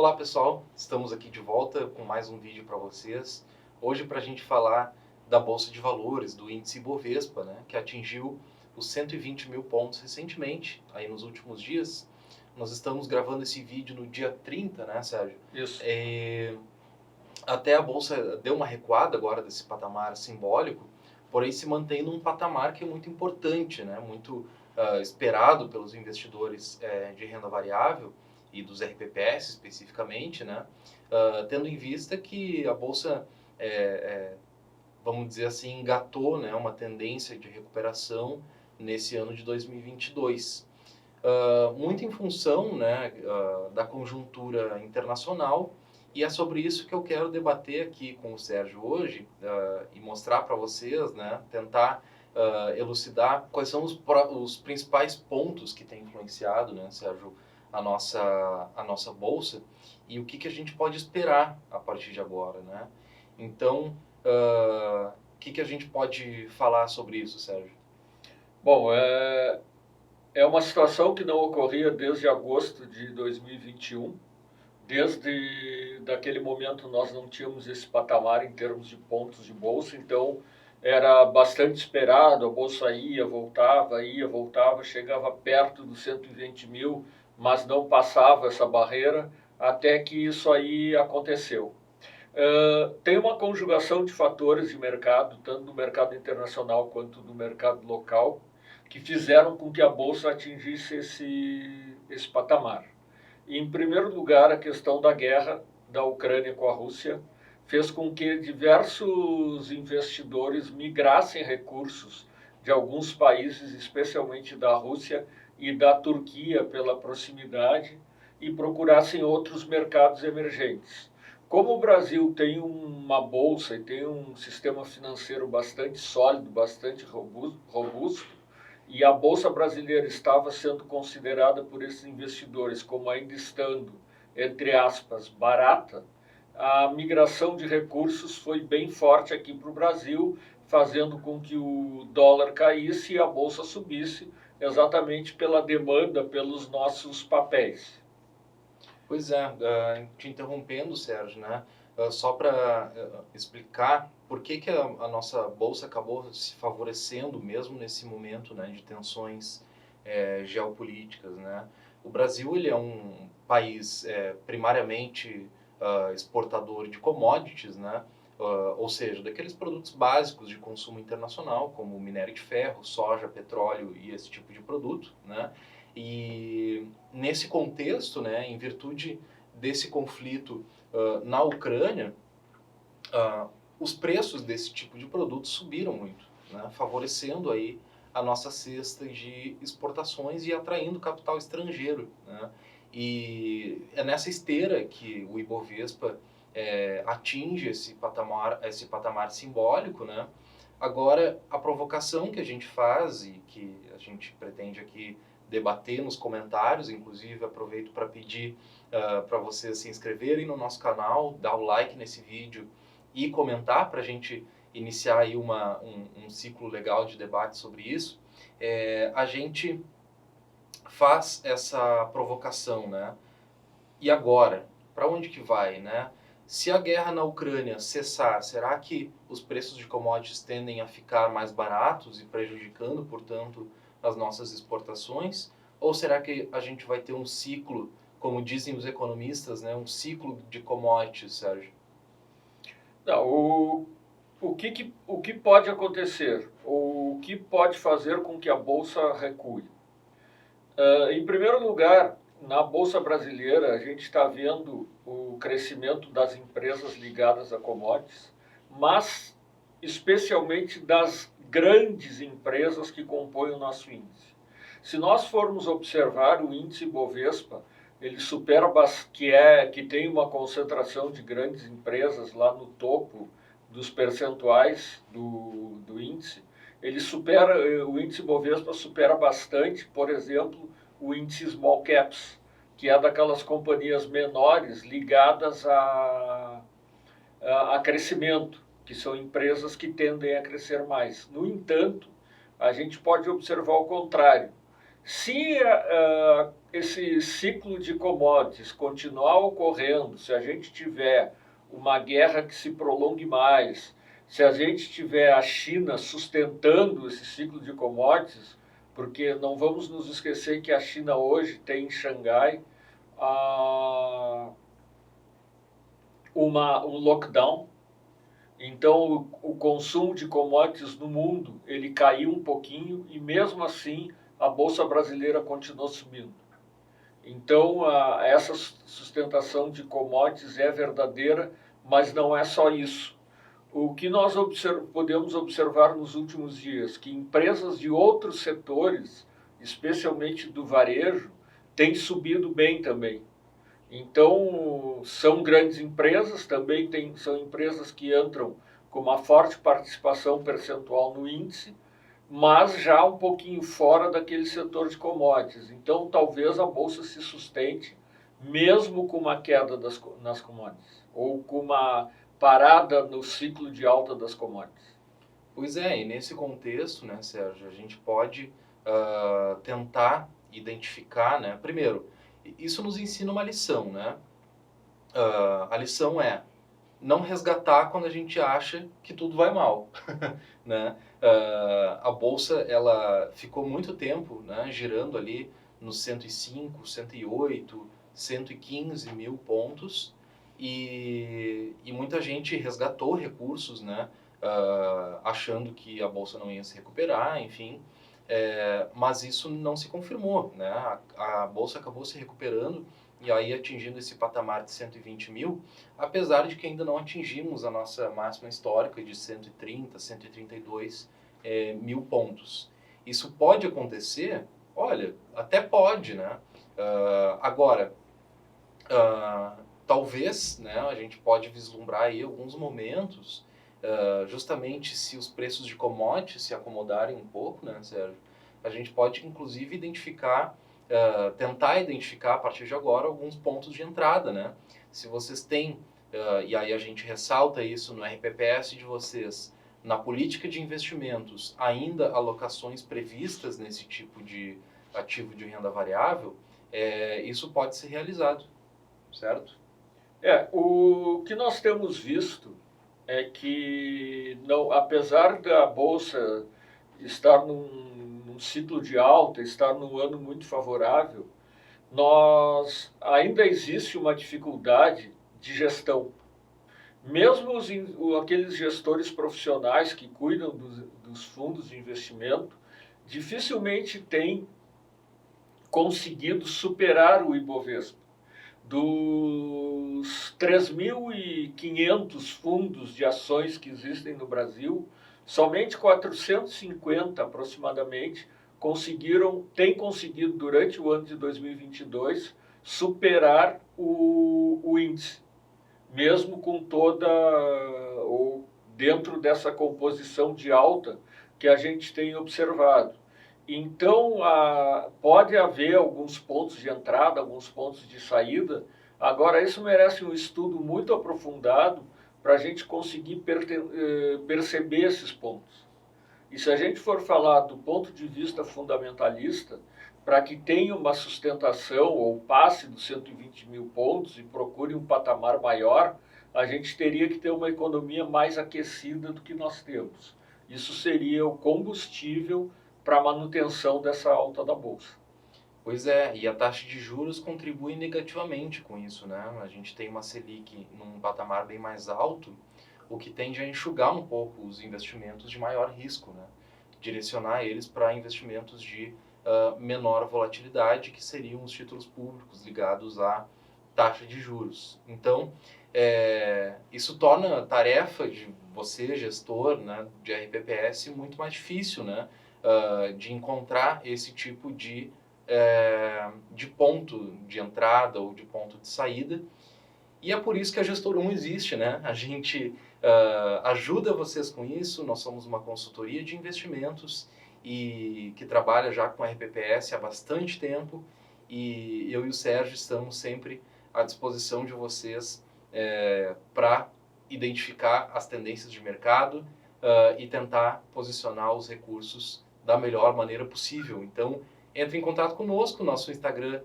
Olá pessoal, estamos aqui de volta com mais um vídeo para vocês. Hoje para a gente falar da Bolsa de Valores, do índice Ibovespa, né, que atingiu os 120 mil pontos recentemente, aí nos últimos dias. Nós estamos gravando esse vídeo no dia 30, né, Sérgio? Isso. Até a Bolsa deu uma recuada agora desse patamar simbólico, porém se mantém num patamar que é muito importante, né, muito esperado pelos investidores de renda variável e dos RPPS especificamente, né, tendo em vista que a Bolsa, vamos dizer assim, engatou, né, uma tendência de recuperação nesse ano de 2022. Muito em função, né, da conjuntura internacional, e é sobre isso que eu quero debater aqui com o Sérgio hoje e mostrar para vocês, né, tentar elucidar quais são os principais pontos que têm influenciado, né, Sérgio, a nossa bolsa e o que a gente pode esperar a partir de agora, né? Então, o que a gente pode falar sobre isso, Sérgio? Bom, é uma situação que não ocorria desde agosto de 2021. Desde daquele momento nós não tínhamos esse patamar em termos de pontos de bolsa, então era bastante esperado, a bolsa ia, voltava, chegava perto dos 120 mil, mas não passava essa barreira, até que isso aí aconteceu. Tem uma conjugação de fatores de mercado, tanto do mercado internacional quanto do mercado local, que fizeram com que a bolsa atingisse esse patamar. E, em primeiro lugar, a questão da guerra da Ucrânia com a Rússia fez com que diversos investidores migrassem recursos de alguns países, especialmente da Rússia e da Turquia, pela proximidade, e procurassem outros mercados emergentes. Como o Brasil tem uma bolsa e tem um sistema financeiro bastante sólido, bastante robusto, e a bolsa brasileira estava sendo considerada por esses investidores como ainda estando, entre aspas, barata, a migração de recursos foi bem forte aqui para o Brasil, fazendo com que o dólar caísse e a bolsa subisse, exatamente pela demanda pelos nossos papéis. Pois é, te interrompendo, Sérgio, né? Só para explicar por que a nossa bolsa acabou se favorecendo mesmo nesse momento, né, de tensões geopolíticas, né? O Brasil ele é um país primariamente exportador de commodities, né? Ou seja, daqueles produtos básicos de consumo internacional, como minério de ferro, soja, petróleo e esse tipo de produto, né? E nesse contexto, né, em virtude desse conflito na Ucrânia, os preços desse tipo de produto subiram muito, né, favorecendo aí a nossa cesta de exportações e atraindo capital estrangeiro, né? E é nessa esteira que o Ibovespa atinge esse patamar simbólico, né? Agora, a provocação que a gente faz e que a gente pretende aqui debater nos comentários, inclusive aproveito para pedir para vocês se inscreverem no nosso canal, dar o like nesse vídeo e comentar para a gente iniciar aí um ciclo legal de debate sobre isso. A gente faz essa provocação, né? E agora? Para onde que vai, né? Se a guerra na Ucrânia cessar, será que os preços de commodities tendem a ficar mais baratos e prejudicando, portanto, as nossas exportações? Ou será que a gente vai ter um ciclo, como dizem os economistas, né, um ciclo de commodities, Sérgio? Não, o que pode acontecer? O que pode fazer com que a bolsa recue? Em primeiro lugar, na bolsa brasileira, a gente está vendo o crescimento das empresas ligadas a commodities, mas especialmente das grandes empresas que compõem o nosso índice. Se nós formos observar o índice Bovespa, ele supera, que tem uma concentração de grandes empresas lá no topo dos percentuais do índice. O índice Bovespa supera bastante, por exemplo, o índice Small Caps, que é daquelas companhias menores ligadas a crescimento, que são empresas que tendem a crescer mais. No entanto, a gente pode observar o contrário, Se esse ciclo de commodities continuar ocorrendo, se a gente tiver uma guerra que se prolongue mais, se a gente tiver a China sustentando esse ciclo de commodities, porque não vamos nos esquecer que a China hoje tem em Xangai um lockdown. Então, o consumo de commodities no mundo ele caiu um pouquinho e mesmo assim a bolsa brasileira continuou subindo. Então, essa sustentação de commodities é verdadeira, mas não é só isso. O que nós podemos observar nos últimos dias, que empresas de outros setores, especialmente do varejo, têm subido bem também. Então, são grandes empresas, também são empresas que entram com uma forte participação percentual no índice, mas já um pouquinho fora daquele setor de commodities. Então, talvez a bolsa se sustente, mesmo com uma queda nas commodities, ou com uma parada no ciclo de alta das commodities. Pois é, e nesse contexto, né, Sérgio, a gente pode tentar identificar, né, primeiro, isso nos ensina uma lição, né? A lição é não resgatar quando a gente acha que tudo vai mal, né? A bolsa ela ficou muito tempo, né, girando ali nos 105, 108, 115 mil pontos e muita gente resgatou recursos, né, achando que a bolsa não ia se recuperar, enfim. Mas isso não se confirmou, né? A bolsa acabou se recuperando e aí atingindo esse patamar de 120 mil, apesar de que ainda não atingimos a nossa máxima histórica de 130, 132 mil pontos. Isso pode acontecer? Olha, até pode, né? Agora, talvez, né, a gente pode vislumbrar aí alguns momentos, justamente se os preços de commodities se acomodarem um pouco, né, Sérgio? A gente pode, inclusive, tentar identificar a partir de agora alguns pontos de entrada, né? Se vocês têm, e aí a gente ressalta isso no RPPS de vocês, na política de investimentos, ainda alocações previstas nesse tipo de ativo de renda variável, isso pode ser realizado, certo? O que nós temos visto é que, não, apesar da Bolsa estar num ciclo de alta, estar num ano muito favorável, ainda existe uma dificuldade de gestão. Mesmo aqueles gestores profissionais que cuidam dos fundos de investimento, dificilmente têm conseguido superar o Ibovespa. Dos 3.500 fundos de ações que existem no Brasil, somente 450 aproximadamente têm conseguido durante o ano de 2022 superar o índice, mesmo com ou dentro dessa composição de alta que a gente tem observado. Então, pode haver alguns pontos de entrada, alguns pontos de saída. Agora, isso merece um estudo muito aprofundado para a gente conseguir perceber esses pontos. E se a gente for falar do ponto de vista fundamentalista, para que tenha uma sustentação ou passe dos 120 mil pontos e procure um patamar maior, a gente teria que ter uma economia mais aquecida do que nós temos. Isso seria o combustível para a manutenção dessa alta da Bolsa. Pois é, e a taxa de juros contribui negativamente com isso, né? A gente tem uma Selic num patamar bem mais alto, o que tende a enxugar um pouco os investimentos de maior risco, né? Direcionar eles para investimentos de menor volatilidade, que seriam os títulos públicos ligados à taxa de juros. Então, isso torna a tarefa de você, gestor, né, de RPPS, muito mais difícil, né? De encontrar esse tipo de ponto de entrada ou de ponto de saída. E é por isso que a Gestor 1 existe, né? A gente ajuda vocês com isso, nós somos uma consultoria de investimentos e que trabalha já com RPPS há bastante tempo e eu e o Sérgio estamos sempre à disposição de vocês para identificar as tendências de mercado e tentar posicionar os recursos da melhor maneira possível. Então, entre em contato conosco. Nosso Instagram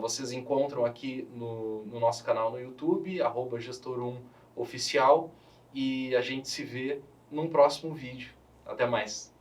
vocês encontram aqui no nosso canal no YouTube, @gestor1oficial, e a gente se vê num próximo vídeo. Até mais!